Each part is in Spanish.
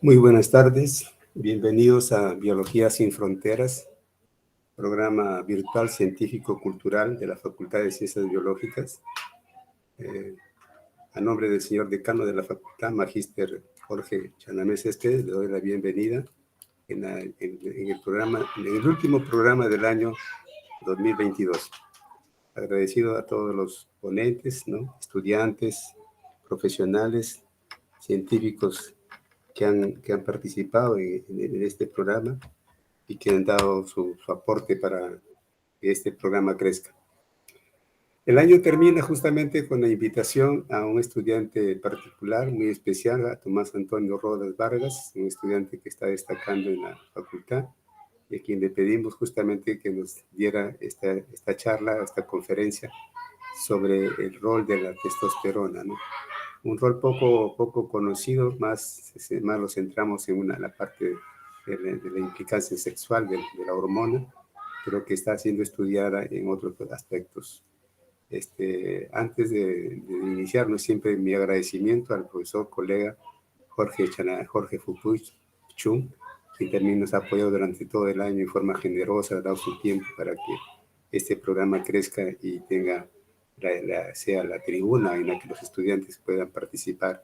Muy buenas tardes, bienvenidos a Biología Sin Fronteras, programa virtual científico-cultural de la Facultad de Ciencias Biológicas. A nombre del señor decano de la facultad, Magíster Jorge Chanamés Céspedes, le doy la bienvenida en el último programa del año 2022. Agradecido a todos los ponentes, ¿no? Estudiantes, profesionales, científicos que han participado en este programa y que han dado su aporte para que este programa crezca. El año termina justamente con la invitación a un estudiante particular, muy especial, a Tomás Antonio Rodas Vargas, un estudiante que está destacando en la facultad, y a quien le pedimos justamente que nos diera esta charla, esta conferencia sobre el rol de la testosterona, ¿no? Un rol poco conocido, más lo centramos en la parte de la implicancia sexual de la hormona, pero que está siendo estudiada en otros aspectos. Antes de iniciarnos, siempre mi agradecimiento al profesor, colega Jorge Fupuchun, que también nos ha apoyado durante todo el año en forma generosa, ha dado su tiempo para que este programa crezca y tenga sea la tribuna en la que los estudiantes puedan participar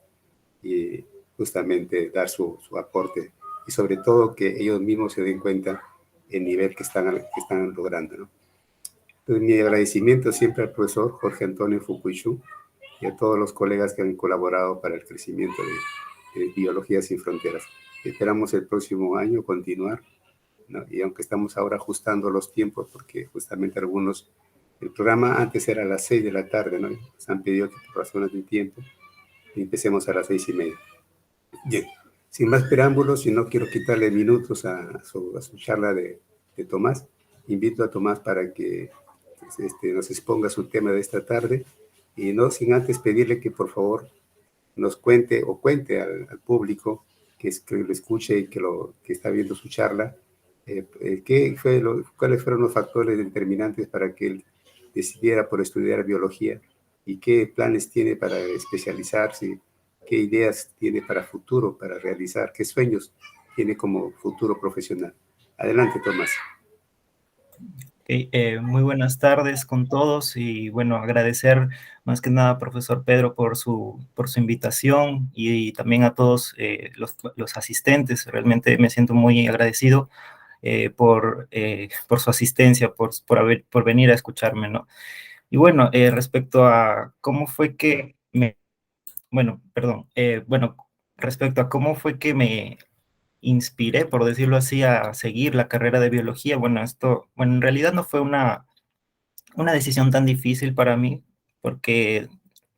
y justamente dar su aporte, y sobre todo que ellos mismos se den cuenta el nivel que están logrando, ¿no? Entonces, mi agradecimiento siempre al profesor Jorge Antonio Fukuichu y a todos los colegas que han colaborado para el crecimiento de Biología Sin Fronteras. Esperamos el próximo año continuar, ¿no? Y aunque estamos ahora ajustando los tiempos, porque justamente el programa antes era a las 6 de la tarde, ¿no? Nos han pedido que por razones de tiempo empecemos a las 6:30. Bien, sin más preámbulos, y no quiero quitarle minutos a su charla de Tomás, invito a Tomás para que nos exponga su tema de esta tarde, y no sin antes pedirle que por favor nos cuente al público que lo escuche y que está viendo su charla, cuáles fueron los factores determinantes para que él decidiera por estudiar biología y qué planes tiene para especializarse, qué ideas tiene para futuro, para realizar, qué sueños tiene como futuro profesional. Adelante, Tomás. Muy buenas tardes con todos y bueno, agradecer más que nada, profesor Pedro, por su invitación y también a todos los asistentes. Realmente me siento muy agradecido por su asistencia, por venir a escucharme, ¿no? Y bueno, respecto a cómo fue que respecto a cómo fue que me inspiré, por decirlo así, a seguir la carrera de biología. Bueno, en realidad no fue una decisión tan difícil para mí, porque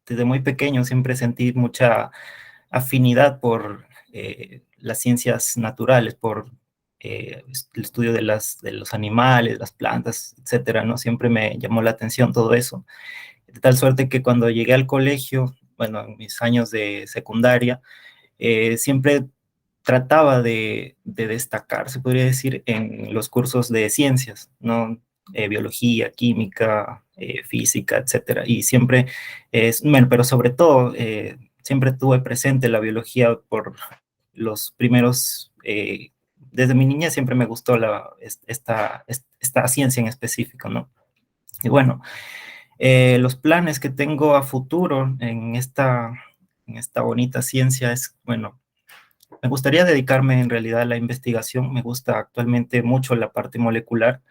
desde muy pequeño siempre sentí mucha afinidad por las ciencias naturales, por el estudio de los animales, las plantas, etcétera, ¿no? Siempre me llamó la atención todo eso. De tal suerte que cuando llegué al colegio, bueno, en mis años de secundaria, siempre trataba de destacar, se podría decir, en los cursos de ciencias, ¿no? Biología, química, física, etcétera. Y siempre, bueno, pero sobre todo, siempre tuve presente la biología por los primeros, desde mi niñez siempre me gustó esta ciencia en específico, ¿no? Y bueno, los planes que tengo a futuro en esta bonita ciencia es, bueno, me gustaría dedicarme en realidad a la investigación. Me gusta actualmente mucho la parte molecular.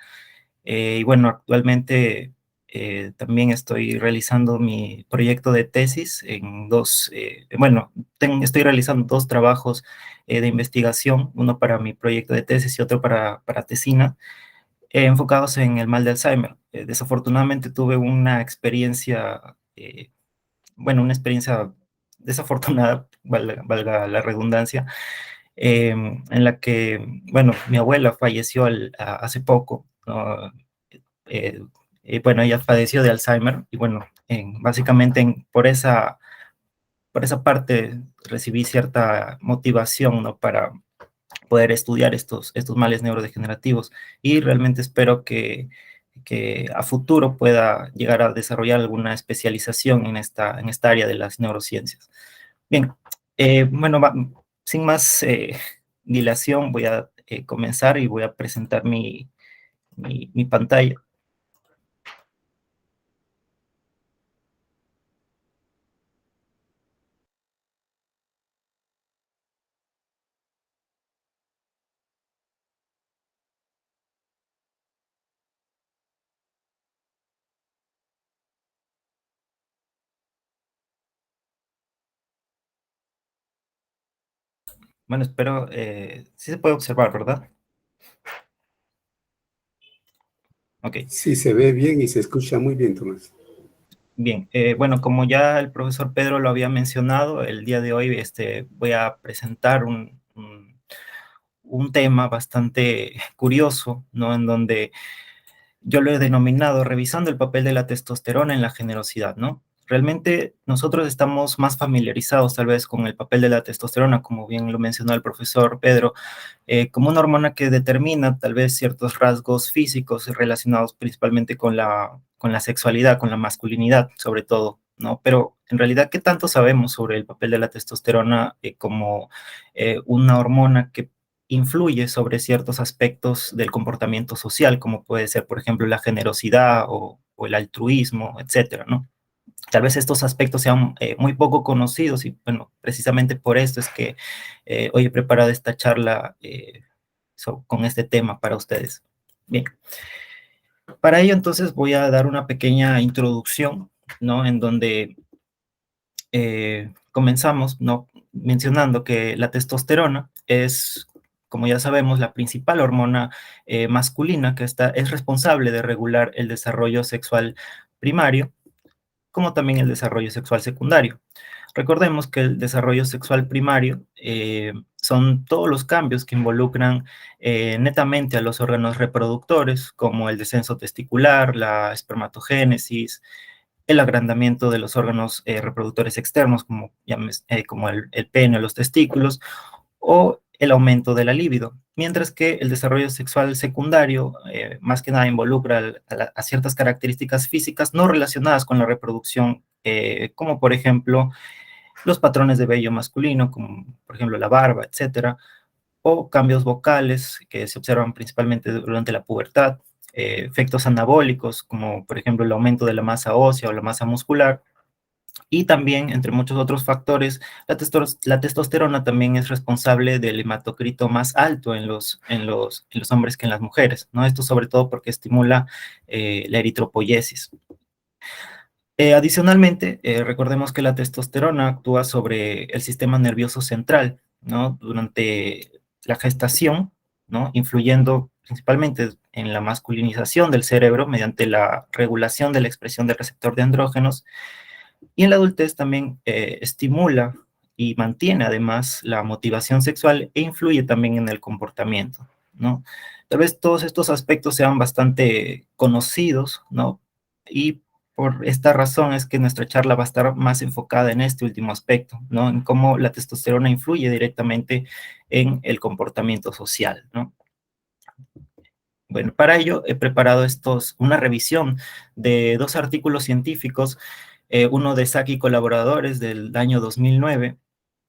Y bueno, actualmente también estoy realizando mi proyecto de tesis en estoy realizando dos trabajos de investigación, uno para mi proyecto de tesis y otro para tesina, enfocados en el mal de Alzheimer. Desafortunadamente tuve una experiencia, una experiencia desafortunada, valga la redundancia, en la que, bueno, mi abuela falleció hace poco, ¿no? Bueno, ella padeció de Alzheimer y bueno, básicamente por esa parte recibí cierta motivación, ¿no? Para poder estudiar estos males neurodegenerativos, y realmente espero que a futuro pueda llegar a desarrollar alguna especialización en esta área de las neurociencias. Bien, bueno, sin más dilación, voy a comenzar y voy a presentar mi pantalla. Bueno, espero, sí se puede observar, ¿verdad? Ok. Sí, se ve bien y se escucha muy bien, Tomás. Bien, bueno, como ya el profesor Pedro lo había mencionado, el día de hoy voy a presentar un tema bastante curioso, ¿no? En donde yo lo he denominado revisando el papel de la testosterona en la generosidad, ¿no? Realmente nosotros estamos más familiarizados tal vez con el papel de la testosterona, como bien lo mencionó el profesor Pedro, como una hormona que determina tal vez ciertos rasgos físicos relacionados principalmente con la sexualidad, con la masculinidad, sobre todo, ¿no? Pero en realidad, ¿qué tanto sabemos sobre el papel de la testosterona como una hormona que influye sobre ciertos aspectos del comportamiento social, como puede ser, por ejemplo, la generosidad o el altruismo, etcétera, ¿no? Tal vez estos aspectos sean muy poco conocidos y, bueno, precisamente por esto es que hoy he preparado esta charla con este tema para ustedes. Bien, para ello entonces voy a dar una pequeña introducción, ¿no? En donde comenzamos, ¿no? Mencionando que la testosterona es, como ya sabemos, la principal hormona masculina que es responsable de regular el desarrollo sexual primario, como también el desarrollo sexual secundario. Recordemos que el desarrollo sexual primario son todos los cambios que involucran netamente a los órganos reproductores, como el descenso testicular, la espermatogénesis, el agrandamiento de los órganos reproductores externos, como el pene o los testículos, o el aumento de la libido, mientras que el desarrollo sexual secundario más que nada involucra a ciertas características físicas no relacionadas con la reproducción, como por ejemplo los patrones de vello masculino, como por ejemplo la barba, etcétera, o cambios vocales que se observan principalmente durante la pubertad, efectos anabólicos, como por ejemplo el aumento de la masa ósea o la masa muscular, y también, entre muchos otros factores, la testosterona también es responsable del hematocrito más alto en los hombres que en las mujeres, ¿no? Esto sobre todo porque estimula la eritropoyesis. Adicionalmente, recordemos que la testosterona actúa sobre el sistema nervioso central, ¿no? Durante la gestación, ¿no? Influyendo principalmente en la masculinización del cerebro mediante la regulación de la expresión del receptor de andrógenos, y en la adultez también estimula y mantiene además la motivación sexual e influye también en el comportamiento, ¿no? Tal vez todos estos aspectos sean bastante conocidos, ¿no? Y por esta razón es que nuestra charla va a estar más enfocada en este último aspecto, ¿no? En cómo la testosterona influye directamente en el comportamiento social, ¿no? Bueno, para ello he preparado una revisión de dos artículos científicos, uno de Saki y colaboradores del año 2009,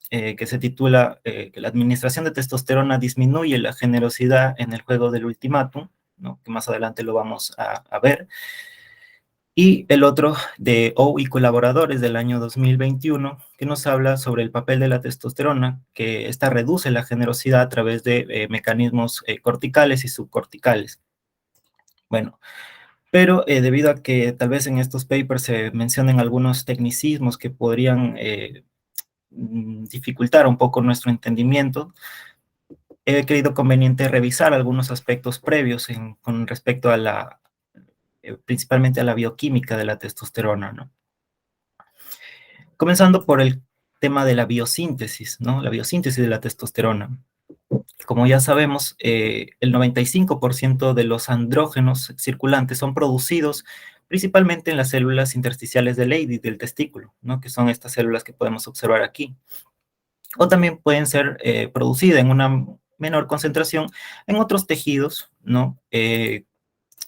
que se titula que la administración de testosterona disminuye la generosidad en el juego del ultimátum, ¿no? Que más adelante lo vamos a ver, y el otro de O y colaboradores del año 2021, que nos habla sobre el papel de la testosterona, que esta reduce la generosidad a través de mecanismos corticales y subcorticales. Bueno, pero debido a que tal vez en estos papers se mencionen algunos tecnicismos que podrían dificultar un poco nuestro entendimiento, he creído conveniente revisar algunos aspectos previos con respecto a principalmente a la bioquímica de la testosterona, ¿no? Comenzando por el tema de la biosíntesis, ¿no? La biosíntesis de la testosterona. Como ya sabemos, el 95% de los andrógenos circulantes son producidos principalmente en las células intersticiales de Leydig del testículo, ¿no? Que son estas células que podemos observar aquí. O también pueden ser producidas en una menor concentración en otros tejidos, ¿no?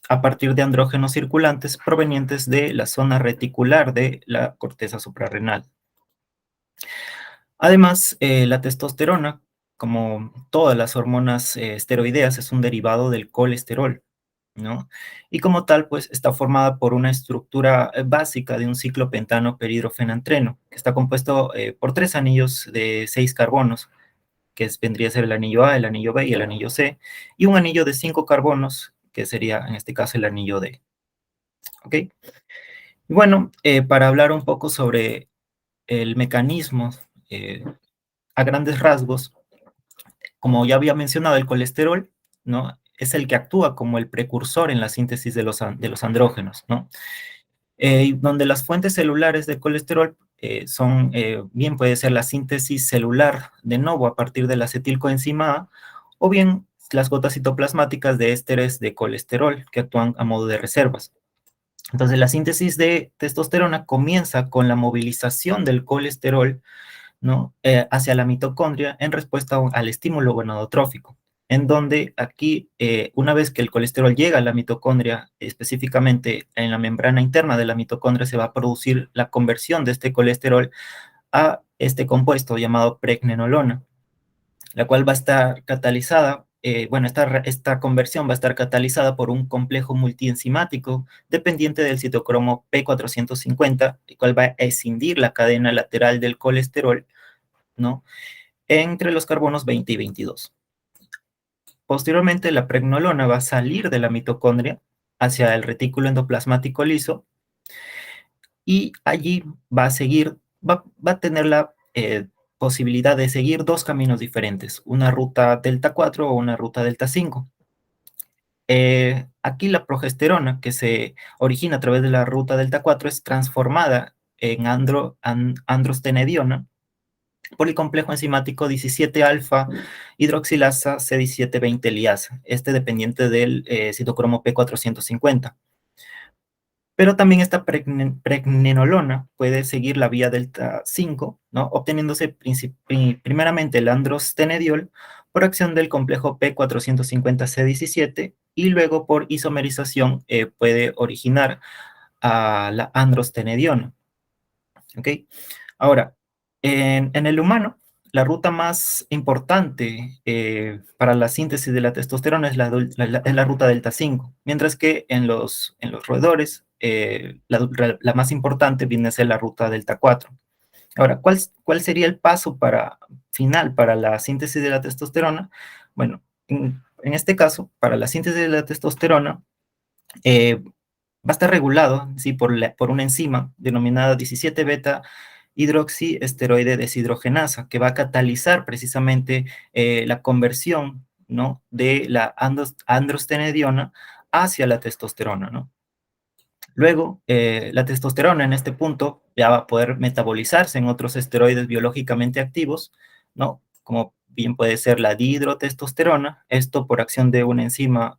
A partir de andrógenos circulantes provenientes de la zona reticular de la corteza suprarrenal. Además, la testosterona, como todas las hormonas esteroideas, es un derivado del colesterol, ¿no? Y como tal, pues está formada por una estructura básica de un ciclo pentano perhidrofenantreno, que está compuesto por 3 anillos de 6 carbonos, que vendría a ser el anillo A, el anillo B y el anillo C, y un anillo de 5 carbonos, que sería en este caso el anillo D. ¿Ok? Bueno, para hablar un poco sobre el mecanismo, eh, a grandes rasgos, como ya había mencionado, el colesterol, ¿no? Es el que actúa como el precursor en la síntesis de los andrógenos, ¿no? Donde las fuentes celulares del colesterol son, bien puede ser la síntesis celular de novo a partir de la acetilcoenzima A, o bien las gotas citoplasmáticas de ésteres de colesterol que actúan a modo de reservas. Entonces, la síntesis de testosterona comienza con la movilización del colesterol, ¿no? Hacia la mitocondria en respuesta al estímulo gonadotrófico, en donde aquí, una vez que el colesterol llega a la mitocondria, específicamente en la membrana interna de la mitocondria, se va a producir la conversión de este colesterol a este compuesto llamado pregnenolona, la cual va a estar catalizada, bueno, esta conversión va a estar catalizada por un complejo multienzimático dependiente del citocromo P450, el cual va a escindir la cadena lateral del colesterol, ¿no? Entre los carbonos 20 y 22. Posteriormente, la pregnolona va a salir de la mitocondria hacia el retículo endoplasmático liso y allí va a seguir, va a tener la posibilidad de seguir 2 caminos diferentes, una ruta delta 4 o una ruta delta 5. Aquí la progesterona, que se origina a través de la ruta delta 4, es transformada en androstenediona por el complejo enzimático 17-alfa hidroxilasa C1720 liasa, este dependiente del citocromo P450. Pero también esta pregnenolona puede seguir la vía delta 5, ¿no? Obteniéndose primeramente el androstenediol por acción del complejo P450C17 y luego por isomerización puede originar a la androstenediona. ¿Ok? Ahora, en el humano, la ruta más importante para la síntesis de la testosterona es la ruta delta 5, mientras que en los roedores la más importante viene a ser la ruta delta 4. Ahora, ¿cuál sería el paso final para la síntesis de la testosterona? Bueno, en este caso, para la síntesis de la testosterona, va a estar regulado, ¿sí? por una enzima denominada 17-beta hidroxiesteroide deshidrogenasa, que va a catalizar precisamente la conversión, ¿no? de la androstenediona hacia la testosterona, ¿no? Luego, la testosterona en este punto ya va a poder metabolizarse en otros esteroides biológicamente activos, ¿no? Como bien puede ser la dihidrotestosterona, esto por acción de una enzima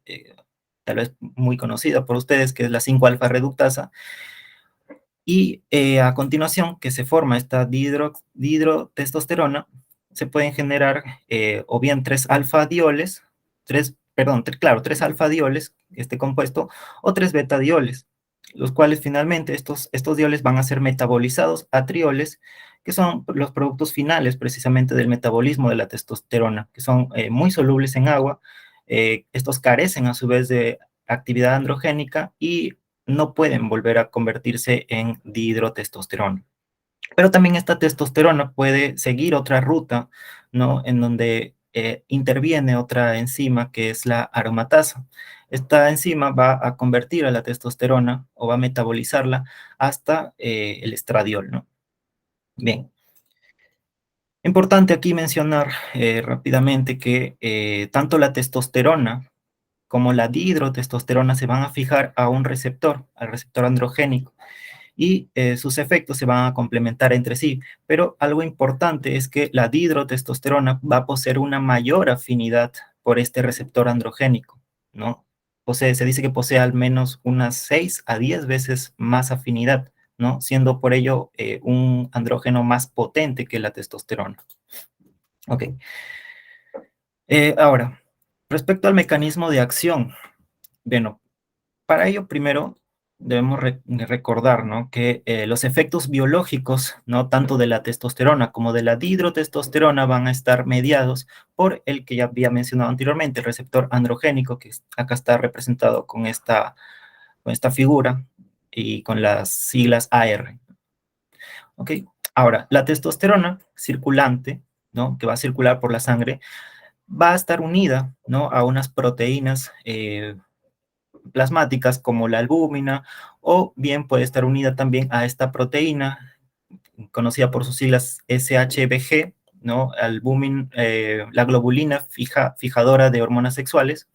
tal vez muy conocida por ustedes, que es la 5-alfa reductasa, y a continuación que se forma esta dihidrotestosterona, se pueden generar o bien 3-alfa-dioles, claro, 3-alfa-dioles, este compuesto, o 3-beta-dioles, los cuales finalmente estos dioles van a ser metabolizados a trioles, que son los productos finales precisamente del metabolismo de la testosterona, que son muy solubles en agua. Estos carecen a su vez de actividad androgénica y no pueden volver a convertirse en dihidrotestosterona. Pero también esta testosterona puede seguir otra ruta, ¿no? En donde interviene otra enzima que es la aromatasa. Esta enzima va a convertir a la testosterona o va a metabolizarla hasta el estradiol, ¿no? Bien. Importante aquí mencionar rápidamente que tanto la testosterona como la dihidrotestosterona se van a fijar a un receptor, al receptor androgénico, y sus efectos se van a complementar entre sí. Pero algo importante es que la dihidrotestosterona va a poseer una mayor afinidad por este receptor androgénico, ¿no? Se dice que posee al menos unas 6 a 10 veces más afinidad, ¿no? Siendo por ello un andrógeno más potente que la testosterona. Ok. Ahora, respecto al mecanismo de acción, bueno, para ello primero debemos recordar, ¿no?, que los efectos biológicos, ¿no?, tanto de la testosterona como de la dihidrotestosterona van a estar mediados por el que ya había mencionado anteriormente, el receptor androgénico, que acá está representado con esta figura y con las siglas AR. ¿Ok? Ahora, la testosterona circulante, ¿no?, que va a circular por la sangre, va a estar unida, ¿no?, a unas proteínas plasmáticas como la albúmina, o bien puede estar unida también a esta proteína conocida por sus siglas SHBG, ¿no?, la globulina fijadora de hormonas sexuales.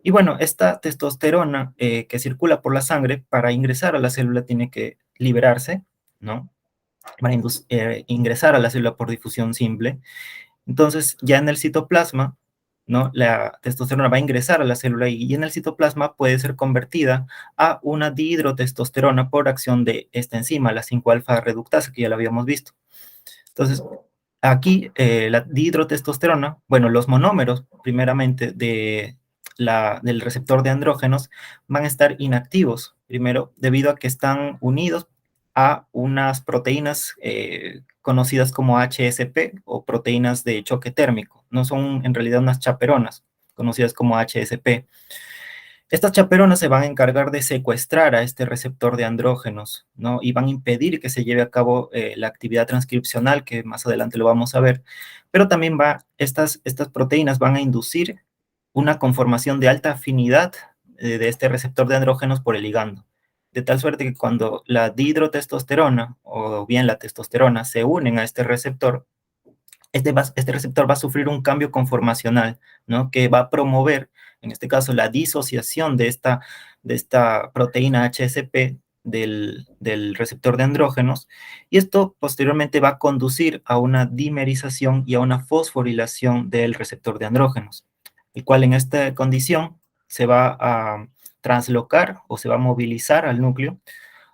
Y bueno, esta testosterona que circula por la sangre, para ingresar a la célula tiene que liberarse, ¿no?, para ingresar a la célula por difusión simple. Entonces, ya en el citoplasma, ¿no?, la testosterona va a ingresar a la célula y en el citoplasma puede ser convertida a una dihidrotestosterona por acción de esta enzima, la 5-alfa reductasa, que ya la habíamos visto. Entonces, aquí la dihidrotestosterona, bueno, los monómeros, primeramente, del receptor de andrógenos van a estar inactivos, primero, debido a que están unidos a unas proteínas conocidas como HSP, o proteínas de choque térmico. No son en realidad unas chaperonas, conocidas como HSP. Estas chaperonas se van a encargar de secuestrar a este receptor de andrógenos, ¿no?, y van a impedir que se lleve a cabo la actividad transcripcional, que más adelante lo vamos a ver. Pero también estas proteínas van a inducir una conformación de alta afinidad de este receptor de andrógenos por el ligando, de tal suerte que cuando la dihidrotestosterona o bien la testosterona se unen a este receptor, este receptor va a sufrir un cambio conformacional, ¿no?, que va a promover, en este caso, la disociación de esta proteína HSP del receptor de andrógenos, y esto posteriormente va a conducir a una dimerización y a una fosforilación del receptor de andrógenos, el cual en esta condición se va a translocar o se va a movilizar al núcleo,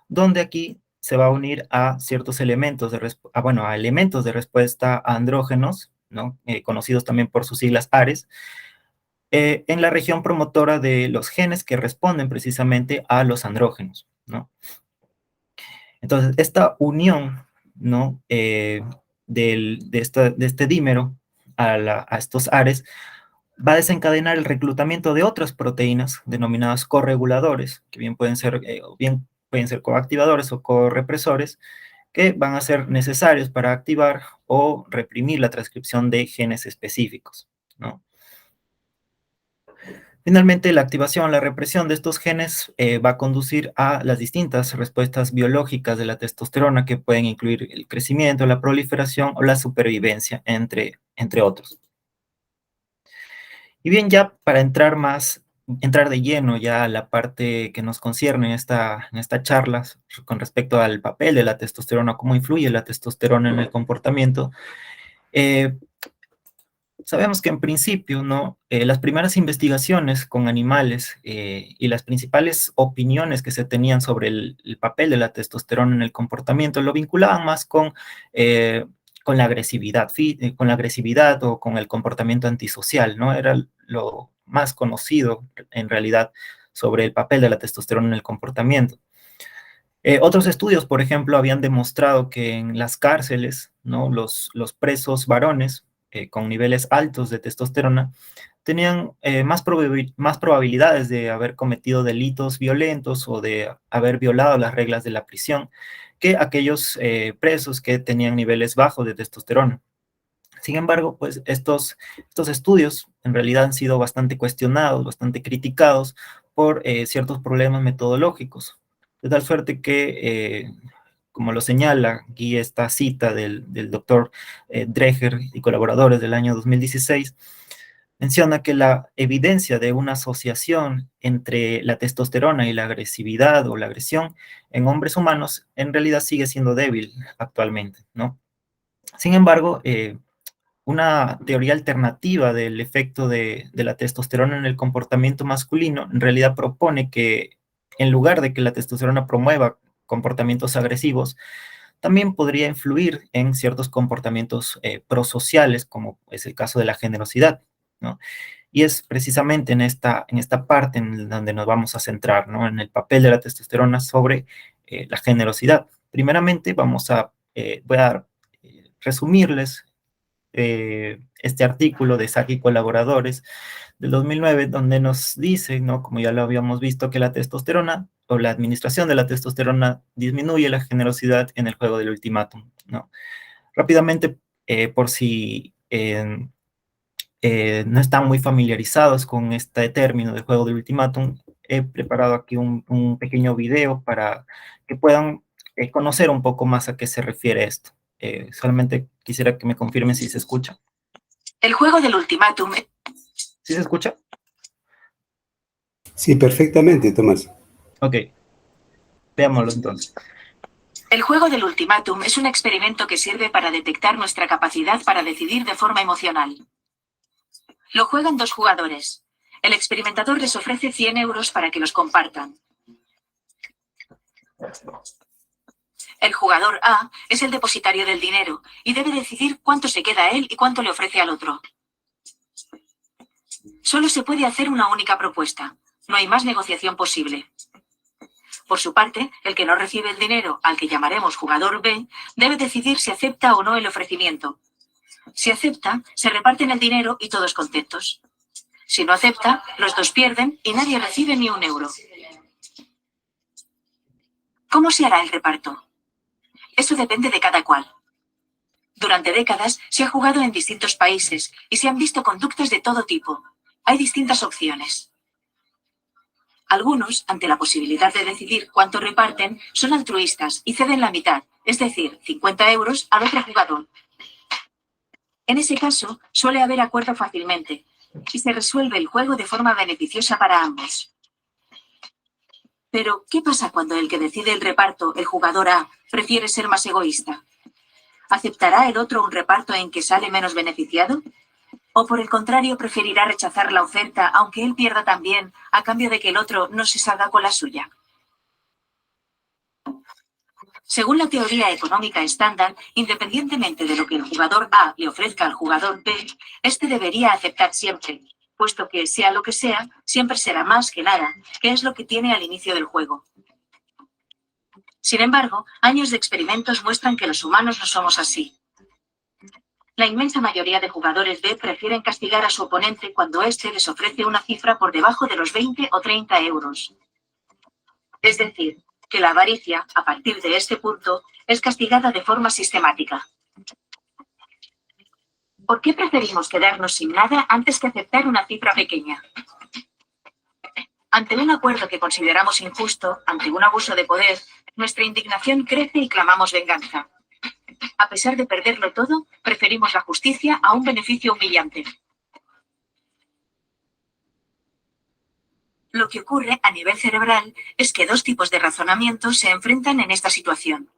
donde aquí se va a unir a ciertos elementos a elementos de respuesta a andrógenos, ¿no?, conocidos también por sus siglas ARES, en la región promotora de los genes que responden precisamente a los andrógenos, ¿no? Entonces, esta unión, ¿no?, de este dímero a estos ARES va a desencadenar el reclutamiento de otras proteínas denominadas correguladores, que bien pueden ser coactivadores o correpresores, que van a ser necesarios para activar o reprimir la transcripción de genes específicos, ¿no? Finalmente, la activación, la represión de estos genes va a conducir a las distintas respuestas biológicas de la testosterona, que pueden incluir el crecimiento, la proliferación o la supervivencia, entre otros. Y bien, ya para entrar de lleno ya a la parte que nos concierne en esta charla con respecto al papel de la testosterona, cómo influye la testosterona en el comportamiento, sabemos que en principio, ¿no?, las primeras investigaciones con animales y las principales opiniones que se tenían sobre el papel de la testosterona en el comportamiento lo vinculaban más con la agresividad o con el comportamiento antisocial, ¿no? Era lo más conocido en realidad sobre el papel de la testosterona en el comportamiento. Otros estudios, por ejemplo, habían demostrado que en las cárceles, ¿no?, los presos varones con niveles altos de testosterona tenían más probabilidades de haber cometido delitos violentos o de haber violado las reglas de la prisión que aquellos presos que tenían niveles bajos de testosterona. Sin embargo, pues estos estudios en realidad han sido bastante cuestionados, bastante criticados por ciertos problemas metodológicos, de tal suerte que, como lo señala aquí esta cita del doctor Dreher y colaboradores del año 2016, menciona que la evidencia de una asociación entre la testosterona y la agresividad o la agresión en hombres humanos en realidad sigue siendo débil actualmente, ¿no? Sin embargo, una teoría alternativa del efecto de la testosterona en el comportamiento masculino en realidad propone que en lugar de que la testosterona promueva comportamientos agresivos, también podría influir en ciertos comportamientos prosociales, como es el caso de la generosidad, ¿no? Y es precisamente en esta parte en donde nos vamos a centrar, ¿no? En el papel de la testosterona sobre la generosidad. Primeramente, voy a resumirles este artículo de Sacchi y colaboradores del 2009, donde nos dice, ¿no? Como ya lo habíamos visto, que la testosterona o la administración de la testosterona disminuye la generosidad en el juego del ultimátum, ¿no? Rápidamente, por si no están muy familiarizados con este término del juego del ultimátum, he preparado aquí un pequeño video para que puedan conocer un poco más a qué se refiere esto. Solamente quisiera que me confirmen si se escucha. El juego del ultimátum. ¿Sí se escucha? Sí, perfectamente, Tomás. Ok, veámoslo entonces. El juego del ultimátum es un experimento que sirve para detectar nuestra capacidad para decidir de forma emocional. Lo juegan 2 jugadores. El experimentador les ofrece 100 euros para que los compartan. El jugador A es el depositario del dinero y debe decidir cuánto se queda a él y cuánto le ofrece al otro. Solo se puede hacer una única propuesta. No hay más negociación posible. Por su parte, el que no recibe el dinero, al que llamaremos jugador B, debe decidir si acepta o no el ofrecimiento. Si acepta, se reparten el dinero y todos contentos. Si no acepta, los 2 pierden y nadie recibe ni 1 euro. ¿Cómo se hará el reparto? Eso depende de cada cual. Durante décadas se ha jugado en distintos países y se han visto conductas de todo tipo. Hay distintas opciones. Algunos, ante la posibilidad de decidir cuánto reparten, son altruistas y ceden la mitad, es decir, 50 euros al otro jugador. En ese caso, suele haber acuerdo fácilmente y se resuelve el juego de forma beneficiosa para ambos. Pero, ¿qué pasa cuando el que decide el reparto, el jugador A, prefiere ser más egoísta? ¿Aceptará el otro un reparto en que sale menos beneficiado? ¿O por el contrario preferirá rechazar la oferta aunque él pierda también a cambio de que el otro no se salga con la suya? Según la teoría económica estándar, independientemente de lo que el jugador A le ofrezca al jugador B, este debería aceptar siempre, puesto que, sea lo que sea, siempre será más que nada, que es lo que tiene al inicio del juego. Sin embargo, años de experimentos muestran que los humanos no somos así. La inmensa mayoría de jugadores B prefieren castigar a su oponente cuando éste les ofrece una cifra por debajo de los 20 o 30 euros. Es decir, que la avaricia, a partir de este punto, es castigada de forma sistemática. ¿Por qué preferimos quedarnos sin nada antes que aceptar una cifra pequeña? Ante un acuerdo que consideramos injusto, ante un abuso de poder, nuestra indignación crece y clamamos venganza. A pesar de perderlo todo, preferimos la justicia a un beneficio humillante. Lo que ocurre a nivel cerebral es que 2 tipos de razonamiento se enfrentan en esta situación.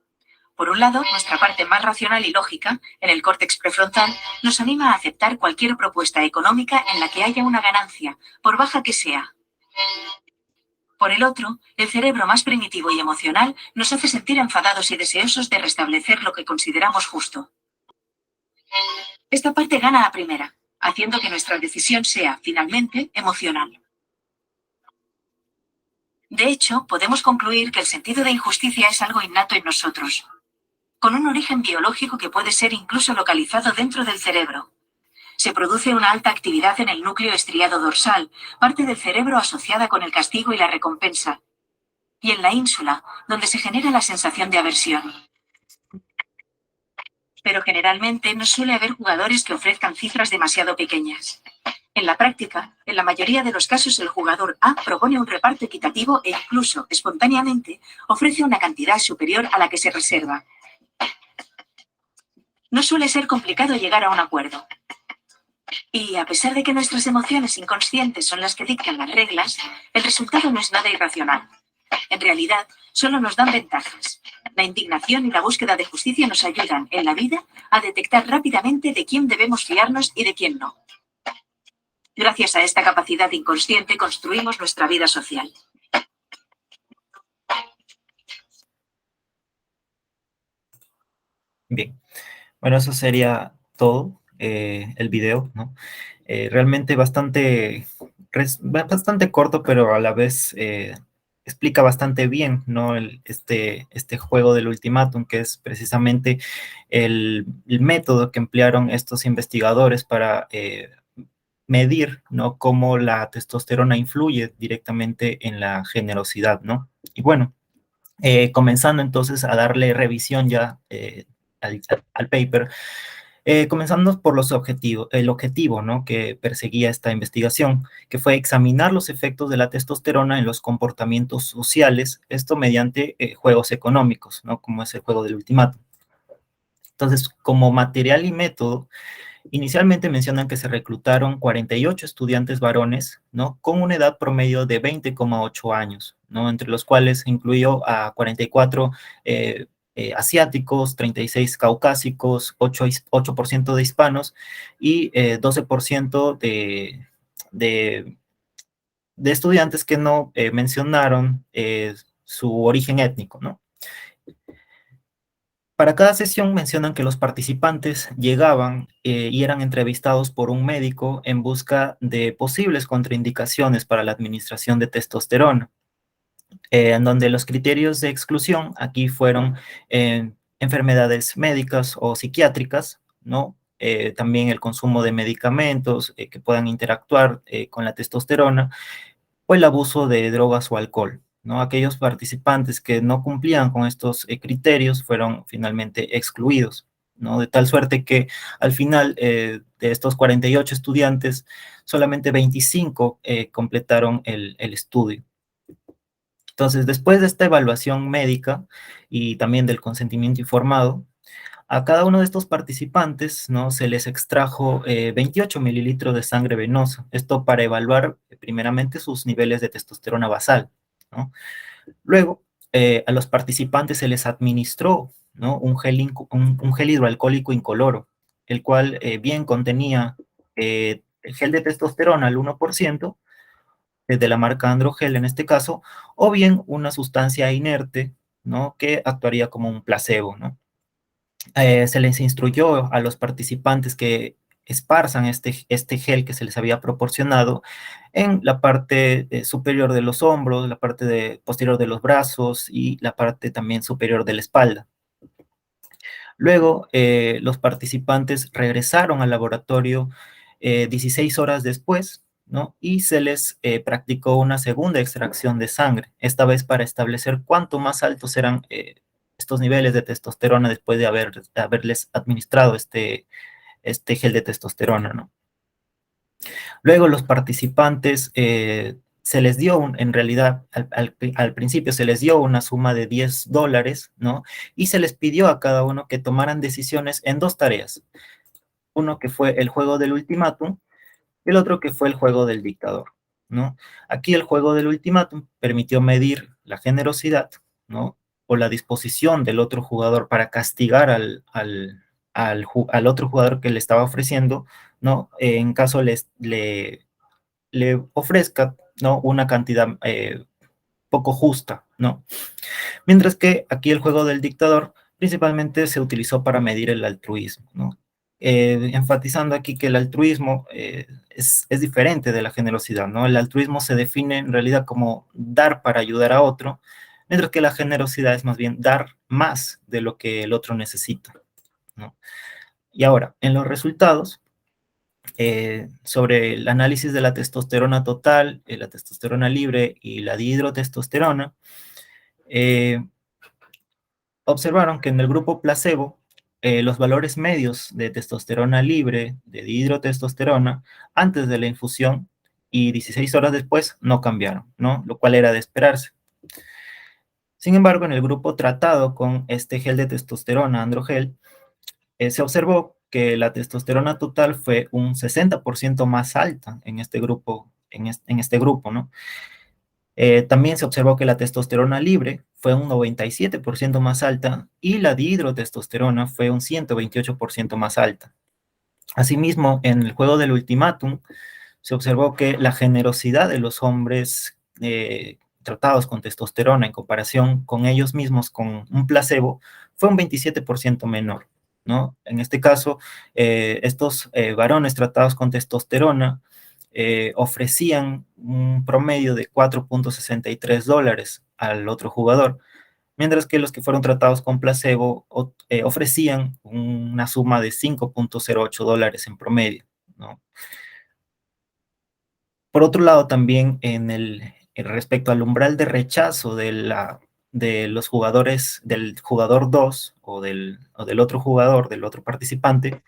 Por un lado, nuestra parte más racional y lógica, en el córtex prefrontal, nos anima a aceptar cualquier propuesta económica en la que haya una ganancia, por baja que sea. Por el otro, el cerebro más primitivo y emocional nos hace sentir enfadados y deseosos de restablecer lo que consideramos justo. Esta parte gana a primera, haciendo que nuestra decisión sea, finalmente, emocional. De hecho, podemos concluir que el sentido de injusticia es algo innato en nosotros, con un origen biológico que puede ser incluso localizado dentro del cerebro. Se produce una alta actividad en el núcleo estriado dorsal, parte del cerebro asociada con el castigo y la recompensa, y en la ínsula, donde se genera la sensación de aversión. Pero generalmente no suele haber jugadores que ofrezcan cifras demasiado pequeñas. En la práctica, en la mayoría de los casos el jugador A propone un reparto equitativo e incluso, espontáneamente, ofrece una cantidad superior a la que se reserva. No suele ser complicado llegar a un acuerdo. Y a pesar de que nuestras emociones inconscientes son las que dictan las reglas, el resultado no es nada irracional. En realidad, solo nos dan ventajas. La indignación y la búsqueda de justicia nos ayudan, en la vida, a detectar rápidamente de quién debemos fiarnos y de quién no. Gracias a esta capacidad inconsciente construimos nuestra vida social. Bien, bueno, eso sería todo, el video, ¿no? realmente bastante corto, pero a la vez explica bastante bien, ¿no? Este juego del ultimátum, que es precisamente el método que emplearon estos investigadores para medir, ¿no? Cómo la testosterona influye directamente en la generosidad, ¿no? Y bueno, comenzando entonces a darle revisión ya al paper, comenzando por el objetivo, ¿no? Que perseguía esta investigación, que fue examinar los efectos de la testosterona en los comportamientos sociales, esto mediante juegos económicos, ¿no? Como es el juego del ultimátum. Entonces, como material y método, inicialmente mencionan que se reclutaron 48 estudiantes varones, ¿no? Con una edad promedio de 20,8 años, ¿no? Entre los cuales incluyó a 44 asiáticos, 36 caucásicos, 8% de hispanos y 12% de estudiantes que no mencionaron su origen étnico, ¿no? Para cada sesión mencionan que los participantes llegaban y eran entrevistados por un médico en busca de posibles contraindicaciones para la administración de testosterona, en donde los criterios de exclusión aquí fueron enfermedades médicas o psiquiátricas, ¿no? También el consumo de medicamentos que puedan interactuar con la testosterona o el abuso de drogas o alcohol, ¿no? Aquellos participantes que no cumplían con estos criterios fueron finalmente excluidos, ¿no? De tal suerte que al final de estos 48 estudiantes, solamente 25 completaron el estudio. Entonces, después de esta evaluación médica y también del consentimiento informado, a cada uno de estos participantes, ¿no? Se les extrajo 28 mililitros de sangre venosa, esto para evaluar primeramente sus niveles de testosterona basal, ¿no? Luego, a los participantes se les administró, ¿no? Un gel hidroalcohólico incoloro, el cual bien contenía el gel de testosterona al 1%, de la marca Androgel en este caso, o bien una sustancia inerte, ¿no? Que actuaría como un placebo, ¿no? Se les instruyó a los participantes que esparzan este gel que se les había proporcionado en la parte superior de los hombros, la parte posterior de los brazos y la parte también superior de la espalda. Luego, los participantes regresaron al laboratorio 16 horas después, ¿no? Y se les practicó una segunda extracción de sangre, esta vez para establecer cuánto más altos eran estos niveles de testosterona después de haberles administrado este gel de testosterona, ¿no? Luego los participantes se les dio, en realidad, al principio se les dio una suma de $10, ¿no? Y se les pidió a cada uno que tomaran decisiones en dos tareas. Uno que fue el juego del ultimátum y el otro que fue el juego del dictador, ¿no? Aquí el juego del ultimátum permitió medir la generosidad, ¿no? O la disposición del otro jugador para castigar al otro jugador que le estaba ofreciendo, ¿no? En caso le ofrezca, ¿no? Una cantidad poco justa, ¿no? Mientras que aquí el juego del dictador principalmente se utilizó para medir el altruismo, ¿no? Enfatizando aquí que el altruismo es diferente de la generosidad, ¿no? El altruismo se define en realidad como dar para ayudar a otro, mientras que la generosidad es más bien dar más de lo que el otro necesita, ¿no? Y ahora, en los resultados, sobre el análisis de la testosterona total, la testosterona libre y la dihidrotestosterona, observaron que en el grupo placebo, los valores medios de testosterona libre, de dihidrotestosterona, antes de la infusión y 16 horas después no cambiaron, ¿no? Lo cual era de esperarse. Sin embargo, en el grupo tratado con este gel de testosterona, Androgel, se observó que la testosterona total fue un 60% más alta en este grupo, ¿no? También se observó que la testosterona libre fue un 97% más alta y la dihidrotestosterona fue un 128% más alta. Asimismo, en el juego del ultimátum, se observó que la generosidad de los hombres tratados con testosterona en comparación con ellos mismos con un placebo fue un 27% menor, ¿no? En este caso, estos varones tratados con testosterona ofrecían un promedio de $4.63 al otro jugador, mientras que los que fueron tratados con placebo ofrecían una suma de $5.08 en promedio, ¿no? Por otro lado, también respecto al umbral de rechazo de los jugadores, del jugador 2 o del otro jugador, del otro participante,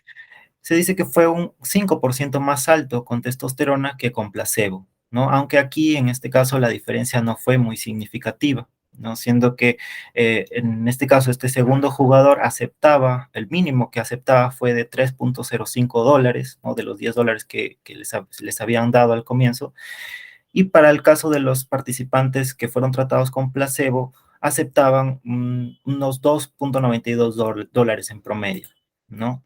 se dice que fue un 5% más alto con testosterona que con placebo, ¿no? Aunque aquí, en este caso, la diferencia no fue muy significativa, ¿no? Siendo que en este caso, este segundo jugador aceptaba, el mínimo que aceptaba fue de $3.05, ¿no? De los $10 que les habían dado al comienzo. Y para el caso de los participantes que fueron tratados con placebo, aceptaban unos $2.92 en promedio, ¿no?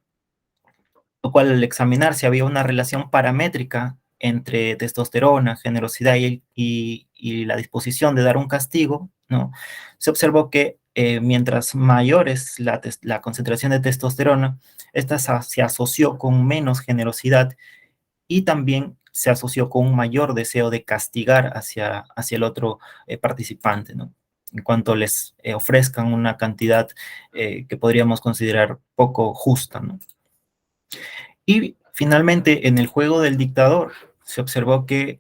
Lo cual, al examinar si había una relación paramétrica entre testosterona, generosidad y la disposición de dar un castigo, ¿no? Se observó que mientras mayor es la concentración de testosterona, esta se asoció con menos generosidad y también se asoció con un mayor deseo de castigar hacia el otro participante, ¿no? En cuanto les ofrezcan una cantidad que podríamos considerar poco justa, ¿no? Y finalmente, en el juego del dictador, se observó que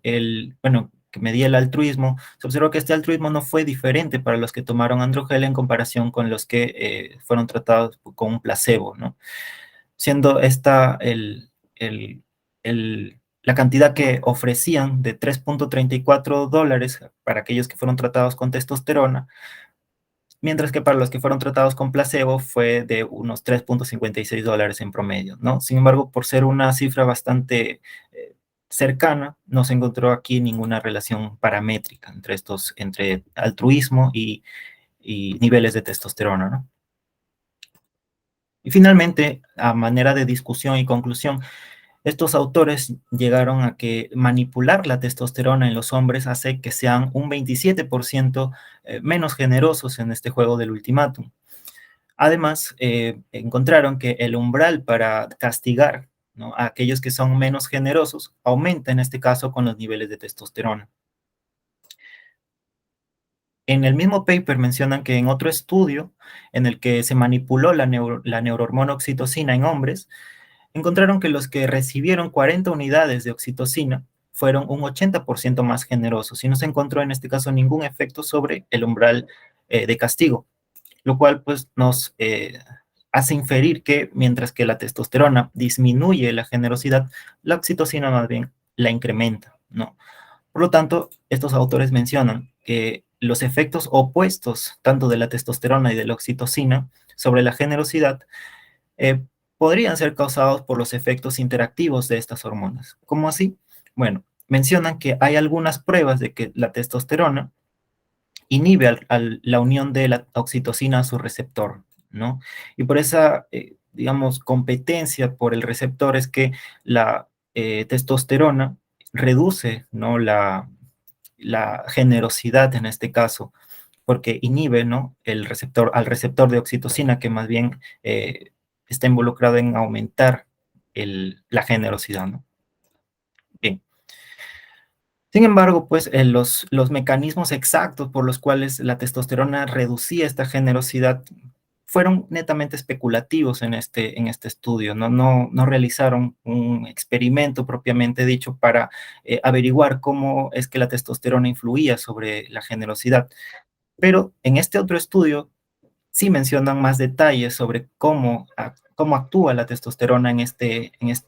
que medía el altruismo, se observó que este altruismo no fue diferente para los que tomaron androgel en comparación con los que fueron tratados con un placebo, ¿no? Siendo esta la cantidad que ofrecían de $3.34 para aquellos que fueron tratados con testosterona, mientras que para los que fueron tratados con placebo fue de unos $3.56 en promedio, ¿no? Sin embargo, por ser una cifra bastante cercana, no se encontró aquí ninguna relación paramétrica entre altruismo y niveles de testosterona, ¿no? Y finalmente, a manera de discusión y conclusión, estos autores llegaron a que manipular la testosterona en los hombres hace que sean un 27% menos generosos en este juego del ultimátum. Además, encontraron que el umbral para castigar, ¿no?, a aquellos que son menos generosos aumenta en este caso con los niveles de testosterona. En el mismo paper mencionan que en otro estudio en el que se manipuló la neurohormona oxitocina en hombres, encontraron que los que recibieron 40 unidades de oxitocina fueron un 80% más generosos y no se encontró en este caso ningún efecto sobre el umbral de castigo, lo cual pues nos hace inferir que mientras que la testosterona disminuye la generosidad, la oxitocina más bien la incrementa, ¿no? Por lo tanto, estos autores mencionan que los efectos opuestos tanto de la testosterona y de la oxitocina sobre la generosidad podrían ser causados por los efectos interactivos de estas hormonas. ¿Cómo así? Bueno, mencionan que hay algunas pruebas de que la testosterona inhibe la unión de la oxitocina a su receptor, ¿no? Y por esa, digamos, competencia por el receptor es que la testosterona reduce, ¿no?, la generosidad en este caso, porque inhibe, ¿no?, al receptor de oxitocina, que más bien está involucrado en aumentar la generosidad, ¿no? Bien. Sin embargo, pues los mecanismos exactos por los cuales la testosterona reducía esta generosidad fueron netamente especulativos en este estudio, ¿no? No realizaron un experimento propiamente dicho para averiguar cómo es que la testosterona influía sobre la generosidad. Pero en este otro estudio sí mencionan más detalles sobre cómo actúa la testosterona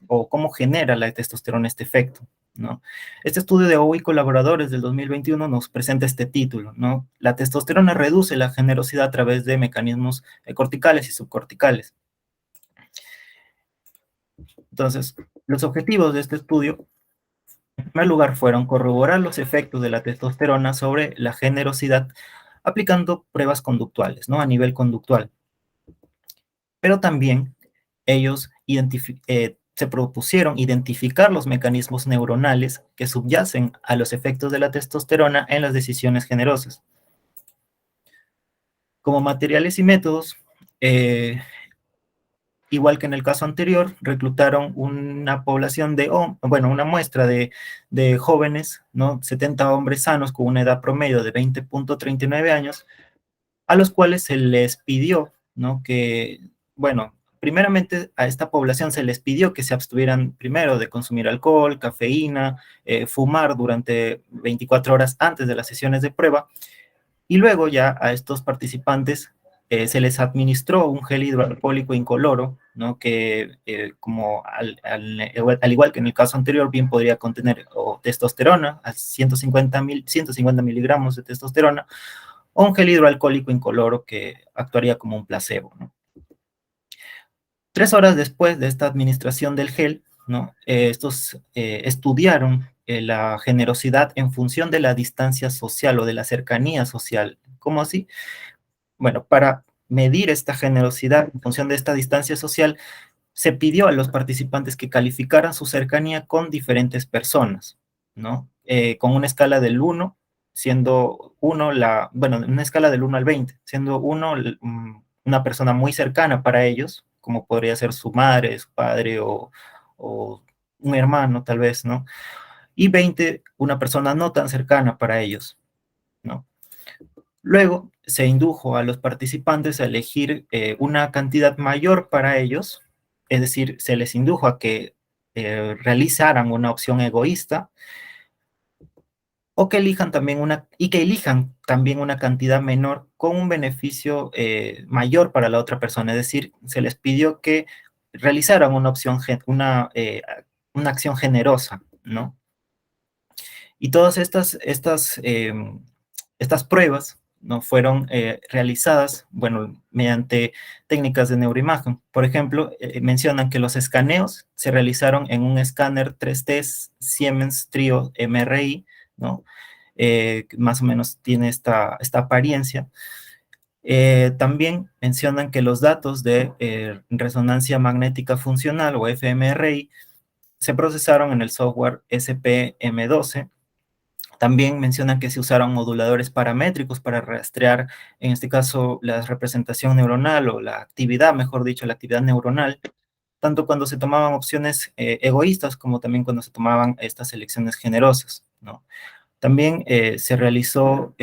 o cómo genera la testosterona este efecto, ¿no? Este estudio de Ou y colaboradores del 2021 nos presenta este título, ¿no? La testosterona reduce la generosidad a través de mecanismos corticales y subcorticales. Entonces, los objetivos de este estudio, en primer lugar, fueron corroborar los efectos de la testosterona sobre la generosidad aplicando pruebas conductuales, ¿no?, a nivel conductual. Pero también ellos se propusieron identificar los mecanismos neuronales que subyacen a los efectos de la testosterona en las decisiones generosas. Como materiales y métodos, igual que en el caso anterior, reclutaron una población una muestra de jóvenes, ¿no? 70 hombres sanos con una edad promedio de 20.39 años, a los cuales se les pidió, ¿no? Primeramente a esta población se les pidió que se abstuvieran primero de consumir alcohol, cafeína, fumar durante 24 horas antes de las sesiones de prueba, y luego ya a estos participantes se les administró un gel hidroalcohólico incoloro, ¿no? Que como al igual que en el caso anterior, bien podría contener testosterona, a 150 miligramos de testosterona, o un gel hidroalcohólico incoloro que actuaría como un placebo, ¿no? 3 horas después de esta administración del gel, ¿no? Estos estudiaron la generosidad en función de la distancia social o de la cercanía social. ¿Cómo así? Bueno, para medir esta generosidad en función de esta distancia social, se pidió a los participantes que calificaran su cercanía con diferentes personas, ¿no? Con una escala del 1, siendo 1 una escala del 1 al 20, siendo 1 una persona muy cercana para ellos, como podría ser su madre, su padre o un hermano tal vez, ¿no? Y 20, una persona no tan cercana para ellos, ¿no? Luego se indujo a los participantes a elegir una cantidad mayor para ellos, es decir, se les indujo a que realizaran una opción egoísta o que elijan también una cantidad menor con un beneficio mayor para la otra persona. Es decir, se les pidió que realizaran una acción generosa, ¿no? Y todas estas pruebas, ¿no? Fueron realizadas, mediante técnicas de neuroimagen. Por ejemplo, mencionan que los escaneos se realizaron en un escáner 3D Siemens Trio MRI, ¿no? Más o menos tiene esta apariencia. También mencionan que los datos de resonancia magnética funcional o fMRI se procesaron en el software SPM12. También mencionan que se usaron moduladores paramétricos para rastrear, en este caso, la representación neuronal o la actividad, mejor dicho, la actividad neuronal, tanto cuando se tomaban opciones egoístas como también cuando se tomaban estas elecciones generosas, ¿no? También se realizó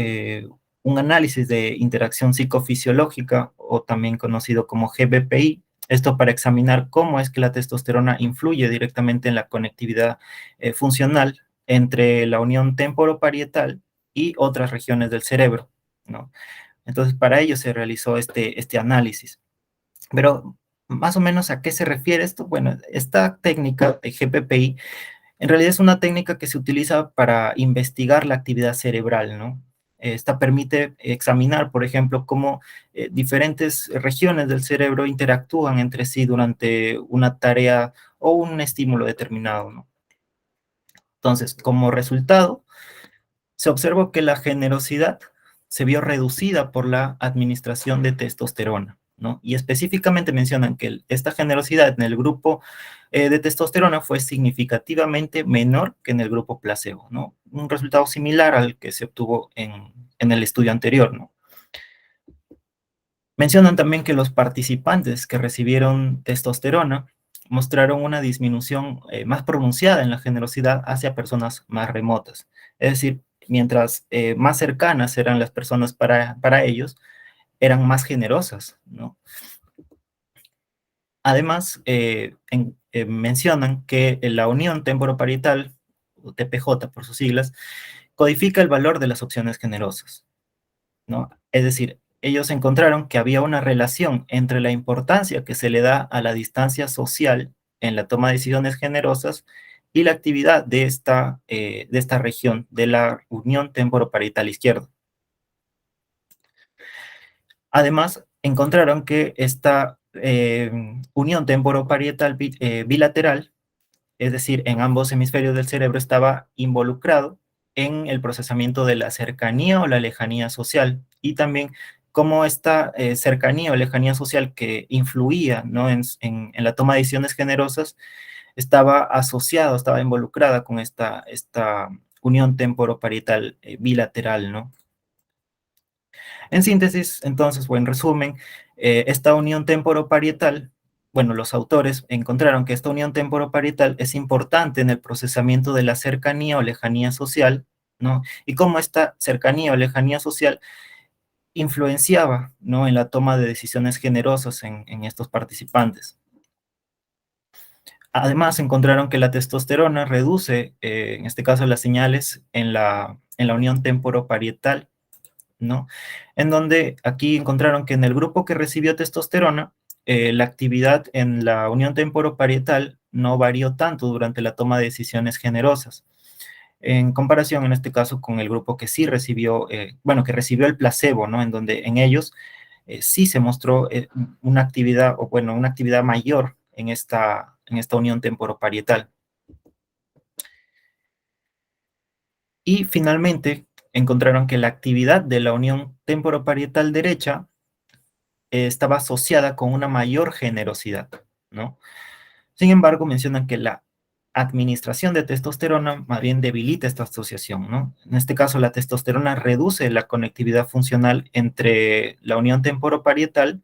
un análisis de interacción psicofisiológica, o también conocido como GBPI, esto para examinar cómo es que la testosterona influye directamente en la conectividad funcional entre la unión temporoparietal y otras regiones del cerebro, ¿no? Entonces, para ello se realizó este análisis. Pero, más o menos, ¿a qué se refiere esto? Bueno, esta técnica de GPPI en realidad es una técnica que se utiliza para investigar la actividad cerebral, ¿no? Esta permite examinar, por ejemplo, cómo diferentes regiones del cerebro interactúan entre sí durante una tarea o un estímulo determinado, ¿no? Entonces, como resultado, se observó que la generosidad se vio reducida por la administración de testosterona, ¿no? Y específicamente mencionan que esta generosidad en el grupo de testosterona fue significativamente menor que en el grupo placebo, ¿no? Un resultado similar al que se obtuvo en el estudio anterior, ¿no? Mencionan también que los participantes que recibieron testosterona mostraron una disminución más pronunciada en la generosidad hacia personas más remotas. Es decir, mientras más cercanas eran las personas para ellos, eran más generosas, ¿no? Además, mencionan que la unión temporoparietal, o TPJ por sus siglas, codifica el valor de las opciones generosas, ¿no? Es decir, ellos encontraron que había una relación entre la importancia que se le da a la distancia social en la toma de decisiones generosas y la actividad de esta región, de la unión temporoparietal izquierda. Además, encontraron que esta unión temporoparietal bilateral, es decir, en ambos hemisferios del cerebro, estaba involucrado en el procesamiento de la cercanía o la lejanía social, y también cómo esta cercanía o lejanía social que influía, ¿no? en la toma de decisiones generosas estaba asociada, estaba involucrada con esta unión temporoparietal bilateral, ¿no? En síntesis, entonces, o en resumen, esta unión temporoparietal, bueno, los autores encontraron que esta unión temporoparietal es importante en el procesamiento de la cercanía o lejanía social, ¿no? Y cómo esta cercanía o lejanía social influenciaba, ¿no?, en la toma de decisiones generosas en estos participantes. Además, encontraron que la testosterona reduce, en este caso, las señales en la unión temporoparietal, ¿no? En donde aquí encontraron que en el grupo que recibió testosterona, la actividad en la unión temporoparietal no varió tanto durante la toma de decisiones generosas, en comparación, en este caso, con el grupo que sí recibió, bueno, que recibió el placebo, ¿no? En donde en ellos sí se mostró una actividad, o bueno, una actividad mayor en esta unión temporoparietal. Y finalmente encontraron que la actividad de la unión temporoparietal derecha estaba asociada con una mayor generosidad, ¿no? Sin embargo, mencionan que la administración de testosterona más bien debilita esta asociación, ¿no? En este caso, la testosterona reduce la conectividad funcional entre la unión temporoparietal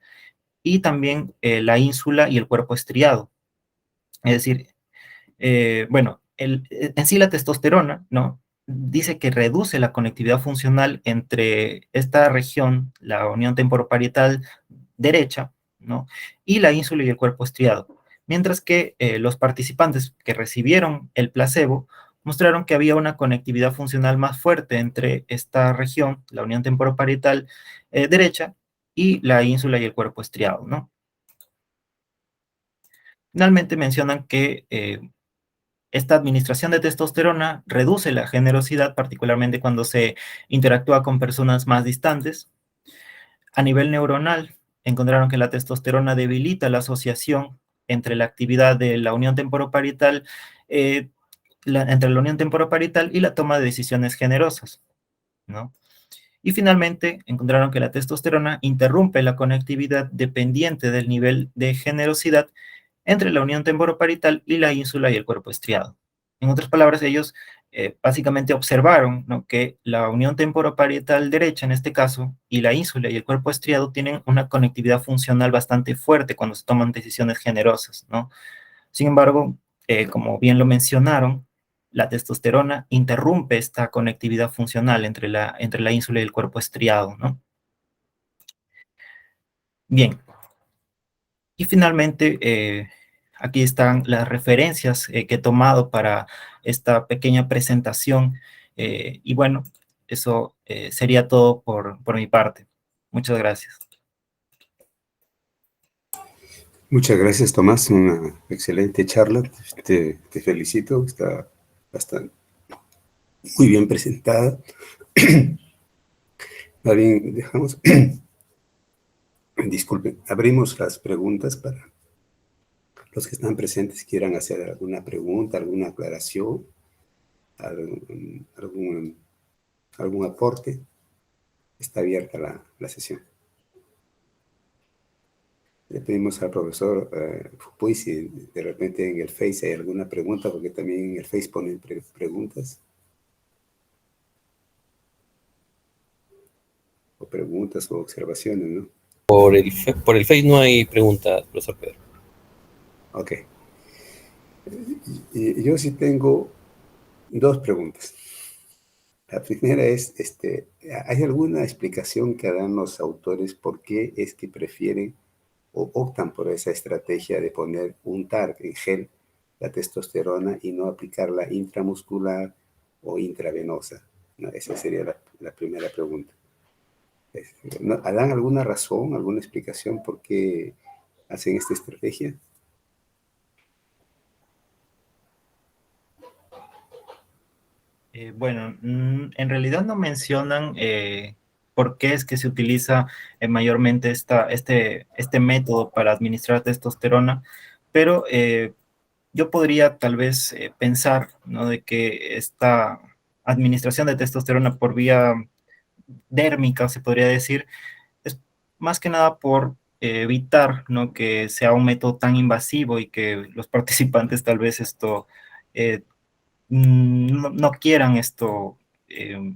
y también la ínsula y el cuerpo estriado. Es decir, bueno, en sí la testosterona, ¿no?, dice que reduce la conectividad funcional entre esta región, la unión temporoparietal derecha, ¿no?, y la ínsula y el cuerpo estriado. Mientras que los participantes que recibieron el placebo mostraron que había una conectividad funcional más fuerte entre esta región, la unión temporoparietal derecha, y la ínsula y el cuerpo estriado, ¿no? Finalmente mencionan que esta administración de testosterona reduce la generosidad, particularmente cuando se interactúa con personas más distantes. A nivel neuronal, encontraron que la testosterona debilita la asociación entre la actividad de la unión temporoparietal, entre la unión temporoparietal y la toma de decisiones generosas, ¿no? Y finalmente, encontraron que la testosterona interrumpe la conectividad dependiente del nivel de generosidad entre la unión temporoparietal y la ínsula y el cuerpo estriado. En otras palabras, ellos básicamente observaron, ¿no?, que la unión temporoparietal derecha, en este caso, y la ínsula y el cuerpo estriado tienen una conectividad funcional bastante fuerte cuando se toman decisiones generosas, ¿no? Sin embargo, como bien lo mencionaron, la testosterona interrumpe esta conectividad funcional entre la ínsula y el cuerpo estriado, ¿no? Bien, y finalmente, aquí están las referencias que he tomado para esta pequeña presentación. Y bueno, eso sería todo por mi parte. Muchas gracias. Muchas gracias, Tomás. Una excelente charla. Te felicito. Está bastante muy bien presentada. Más bien, dejamos, disculpen, abrimos las preguntas para los que están presentes, quieran hacer alguna pregunta, alguna aclaración, algún aporte. Está abierta la sesión. Le pedimos al profesor Fupuy si de repente en el Face hay alguna pregunta, porque también en el Face ponen preguntas. O preguntas o observaciones, ¿no? Por el Face no hay preguntas, profesor Pedro. Ok. Y yo sí tengo dos preguntas. La primera es, ¿hay alguna explicación que dan los autores por qué es que prefieren o optan por esa estrategia de poner untar en gel la testosterona y no aplicarla intramuscular o intravenosa? ¿No? Esa sería la primera pregunta. ¿Dan alguna razón, alguna explicación por qué hacen esta estrategia? Bueno, en realidad no mencionan por qué es que se utiliza mayormente este método para administrar testosterona, pero yo podría tal vez pensar, ¿no?, de que esta administración de testosterona por vía dérmica, se podría decir, es más que nada por evitar, ¿no?, que sea un método tan invasivo y que los participantes tal vez eh, no quieran eh,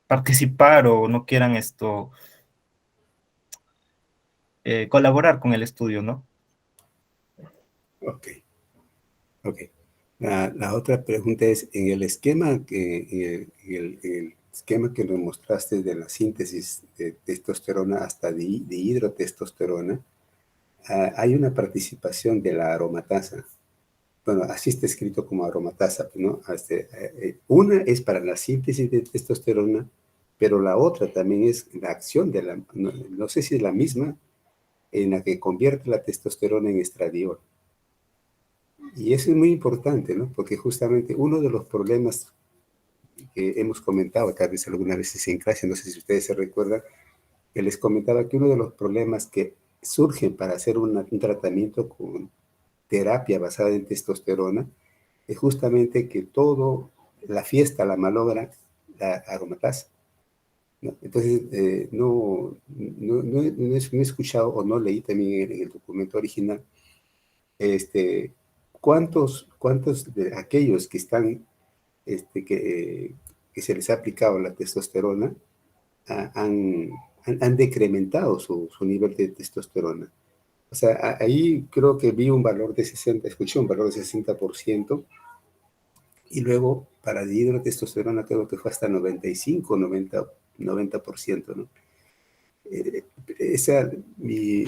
participar o no quieran colaborar con el estudio, ¿no? Ok, ok. La otra pregunta es, en el esquema el esquema que nos mostraste de la síntesis de testosterona hasta de hidrotestosterona, hay una participación de la aromatasa. Bueno, así está escrito como aromatasa, ¿no? Una es para la síntesis de testosterona, pero la otra también es la acción de la, no sé si es la misma, en la que convierte la testosterona en estradiol. Y eso es muy importante, ¿no? Porque justamente uno de los problemas que hemos comentado, tal vez algunas veces en clase, no sé si ustedes se recuerdan, que les comentaba que uno de los problemas que surgen para hacer un tratamiento con terapia basada en testosterona es justamente que todo, la fiesta la malogra la aromatasa, ¿no? Entonces, no he escuchado o no leí también en el documento original este, cuántos de aquellos que están, que se les ha aplicado la testosterona han decrementado su nivel de testosterona. O sea, ahí creo que vi un valor de 60, escuché un valor de 60%, y luego para dihidrotestosterona creo que fue hasta 95, 90%, ¿no? Esa, mi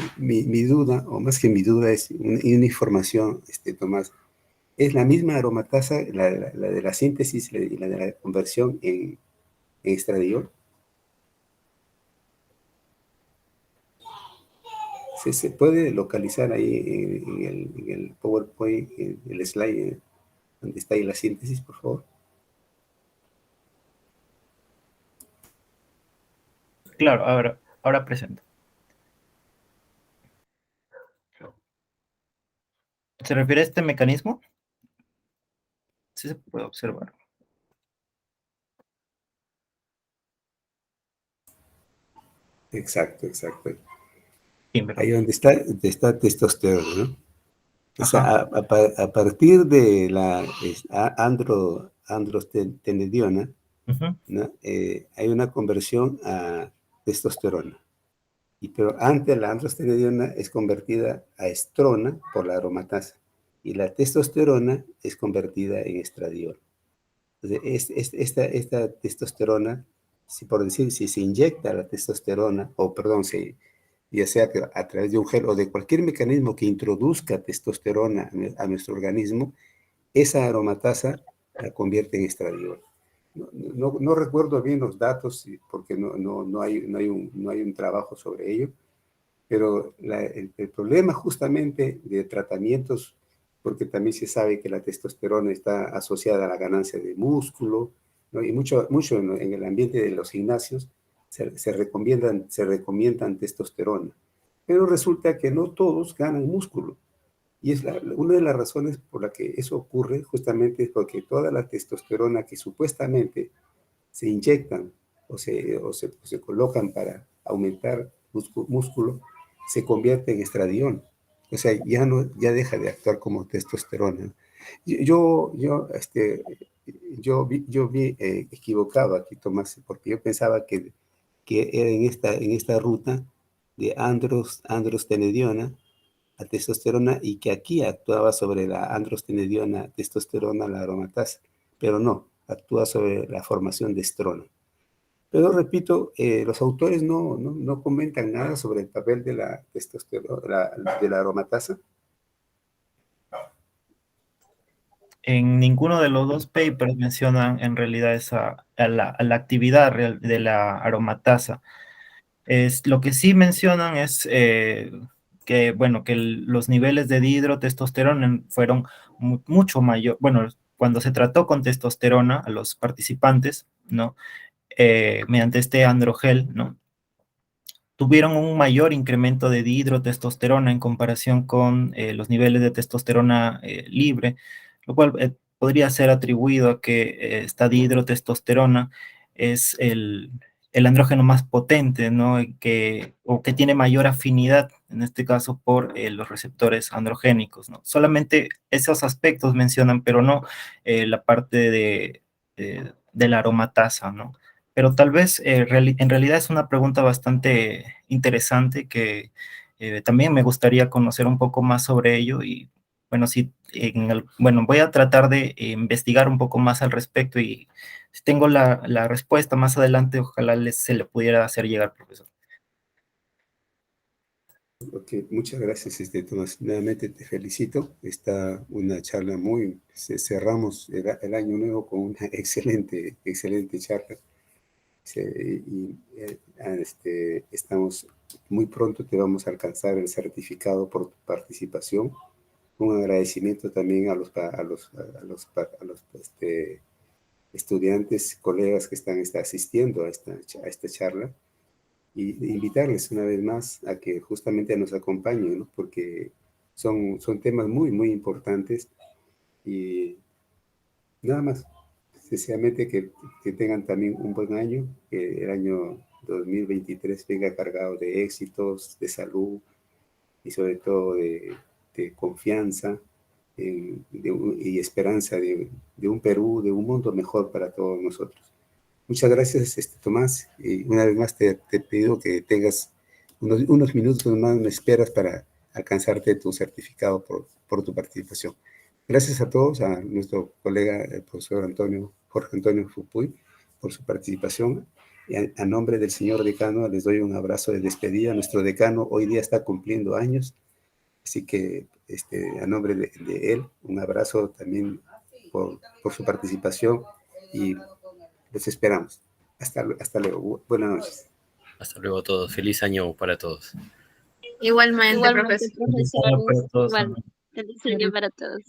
duda, o más que mi duda, es una información, Tomás, es la misma aromatasa, la de la síntesis y la de la conversión en estradiol. Se puede localizar ahí en el PowerPoint, en el slide, donde está ahí la síntesis, por favor. Claro, ahora presento. ¿Se refiere a este mecanismo? Sí se puede observar. Exacto, exacto. Sí, pero... Ahí donde está testosterona, ¿no? O sea, Ajá. a partir de la androstenediona, Ujú. ¿no? Hay una conversión a testosterona. Pero antes la androstenediona es convertida a estrona por la aromatasa y la testosterona es convertida en estradiol. Entonces, esta testosterona, si por decir, si se inyecta la testosterona, o perdón, ya sea que a través de un gel o de cualquier mecanismo que introduzca testosterona a nuestro organismo, esa aromatasa la convierte en estradiol. No recuerdo bien los datos porque no hay un trabajo sobre ello, pero el problema justamente de tratamientos, porque también se sabe que la testosterona está asociada a la ganancia de músculo, ¿no? Y mucho en el ambiente de los gimnasios se recomiendan testosterona, pero resulta que no todos ganan músculo. Y es una de las razones por la que eso ocurre justamente es porque toda la testosterona que supuestamente se inyectan o se colocan para aumentar músculo, se convierte en estradiol. O sea, ya deja de actuar como testosterona. Yo vi equivocado aquí, Tomás, porque yo pensaba que era en esta ruta de androstenediona a testosterona y que aquí actuaba sobre la androstenediona, testosterona, la aromatasa, pero no, actúa sobre la formación de estrona. Pero repito, los autores no comentan nada sobre el papel de la testosterona, de la aromatasa. En ninguno de los dos papers mencionan en realidad a la actividad de la aromatasa. Lo que sí mencionan es que, bueno, que los niveles de dihidrotestosterona fueron mucho mayor. Bueno, cuando se trató con testosterona a los participantes, ¿no? Mediante este androgel, ¿no? Tuvieron un mayor incremento de dihidrotestosterona en comparación con los niveles de testosterona libre, lo cual podría ser atribuido a que esta dihidrotestosterona es el andrógeno más potente, ¿no? O que tiene mayor afinidad, en este caso, por los receptores androgénicos, ¿no? Solamente esos aspectos mencionan, pero no la parte de la aromatasa, ¿no? Pero tal vez en realidad es una pregunta bastante interesante que también me gustaría conocer un poco más sobre ello y bueno, sí, bueno, voy a tratar de investigar un poco más al respecto y si tengo la respuesta más adelante, ojalá se le pudiera hacer llegar, profesor. Ok, muchas gracias, Tomás. Nuevamente te felicito. Está una charla cerramos el año nuevo con una excelente charla. Estamos muy pronto, te vamos a alcanzar el certificado por tu participación. Un agradecimiento también a los estudiantes, colegas que están asistiendo a esta charla. Y invitarles una vez más a que justamente nos acompañen, ¿no? Porque son temas muy importantes y nada más. Sencillamente que tengan también un buen año, que el año 2023 venga cargado de éxitos, de salud y sobre todo de confianza y esperanza de un Perú, de un mundo mejor para todos nosotros. Muchas gracias, Tomás. Y una vez más te pido que tengas unos minutos más, me esperas para alcanzarte tu certificado por tu participación. Gracias a todos, a nuestro colega, el profesor Jorge Antonio Fupuy, por su participación. Y a nombre del señor decano, les doy un abrazo de despedida. Nuestro decano hoy día está cumpliendo años, así que a nombre de él, un abrazo también por su participación y los esperamos. Hasta luego. Buenas noches. Hasta luego a todos. Feliz año para todos. Igualmente, profesor. Para todos, Igual, feliz año para todos.